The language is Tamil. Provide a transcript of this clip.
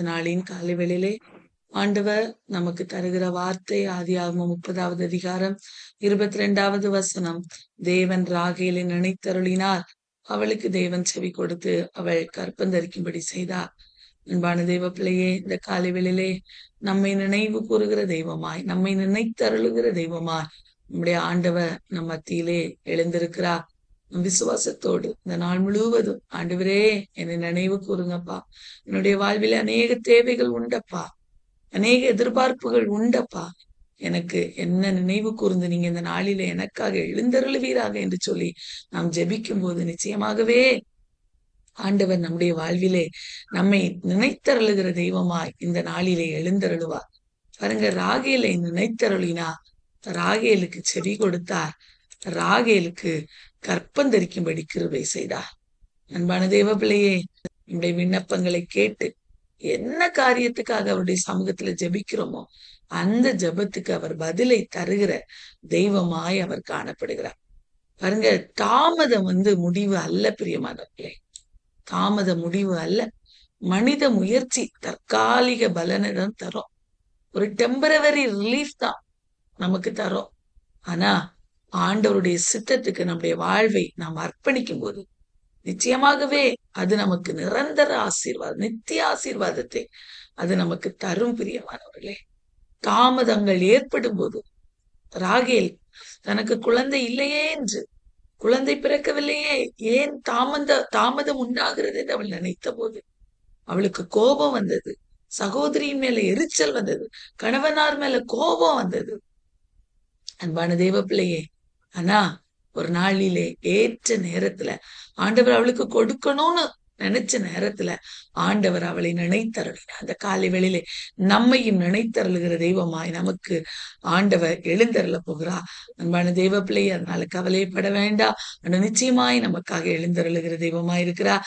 நாளின் காலை வேளையிலே ஆண்டவர் நமக்கு தருகிற வார்த்தை ஆதியாகமம் 30வது அதிகாரம் 22வது வசனம். தேவன் ராகேலை நினைத்தருளினார், அவளுக்கு தேவன் செவி கொடுத்து அவள் கற்பந்தரிக்கும்படி செய்தார். அன்பான தெய்வ பிள்ளையே, இந்த காலை வேளையிலே நம்மை நினைவு கூறுகிற தெய்வமாய், நம்மை நினைத்தருளுகிற தெய்வமாய் நம்முடைய ஆண்டவர் நம் மத்தியிலே எழுந்திருக்கிறார். விசுவாசத்தோடு இந்த நாள் முழுவதும், ஆண்டவரே என்னை நினைவு கூறுங்கப்பா, என்னுடைய வாழ்வில் அநேக தேவைகள் உண்டப்பா, அநேக எதிர்பார்ப்புகள் உண்டப்பா, எனக்கு என்ன நினைவு கூர்ந்து நீங்க இந்த நாளிலே எனக்காக எழுந்தருளுவீராக என்று சொல்லி நாம் ஜெபிக்கும் போது நிச்சயமாகவே ஆண்டவர் நம்முடைய வாழ்விலே நம்மை நினைத்தருளுகிற தெய்வமாய் இந்த நாளிலே எழுந்தருளுவார். பாருங்க, ராகேலை நினைத்தருளினா ராகேலுக்கு செவி கொடுத்தார், ராகேலுக்கு கற்பந்தரிக்கும்படி கிருபை செய்தார். அன்பான தேவ பிள்ளையே, நம்முடைய விண்ணப்பங்களை கேட்டு என்ன காரியத்துக்காக அவருடைய சமூகத்துல ஜெபிக்கிறோமோ அந்த ஜெபத்துக்கு அவர் பதிலை தருகிற தெய்வமாய் அவர் காணப்படுகிறார். பாருங்க, தாமதம் முடிவு அல்ல பிரியமானவர்களே, தாமத முடிவு அல்ல. மனித முயற்சி தற்காலிக பலனை தான் தரும், ஒரு டெம்பரவரி ரிலீஃப் தான் நமக்கு தரும். ஆனா ஆண்டவருடைய சித்தத்துக்கு நம்முடைய வாழ்வை நாம் அர்ப்பணிக்கும் போது நிச்சயமாகவே அது நமக்கு நிரந்தர ஆசீர்வாதம், நித்திய ஆசீர்வாதத்தை அது நமக்கு தரும் பிரியமானவர்களே. தாமதங்கள் ஏற்படும் போது, ராகேல் தனக்கு குழந்தை இல்லையே என்று, குழந்தை பிறக்கவில்லையே, ஏன் தாமதம் உண்டாகிறது என்று அவள் நினைத்த போது அவளுக்கு கோபம் வந்தது, சகோதரியின் மேல எரிச்சல் வந்தது, கணவனார் மேல கோபம் வந்தது. அன்பான தேவ பிள்ளையே, ஆனா ஒரு நாளிலே ஏற்ற நேரத்துல ஆண்டவர் அவளுக்கு கொடுக்கணும்னு நினைச்ச நேரத்துல ஆண்டவர் அவளை நினைத்தருளினார். அந்த காலை வேளையிலே நம்மையும் நினைத்தருளுகிற தெய்வமாய் நமக்கு ஆண்டவர் எழுந்தருள போகிறார். அன்பான தெய்வ பிள்ளையே, அதனால கவலைப்பட வேண்டாம். நிச்சயமாய் நமக்காக எழுந்தருளுகிற தெய்வமாய் இருக்கிறார்.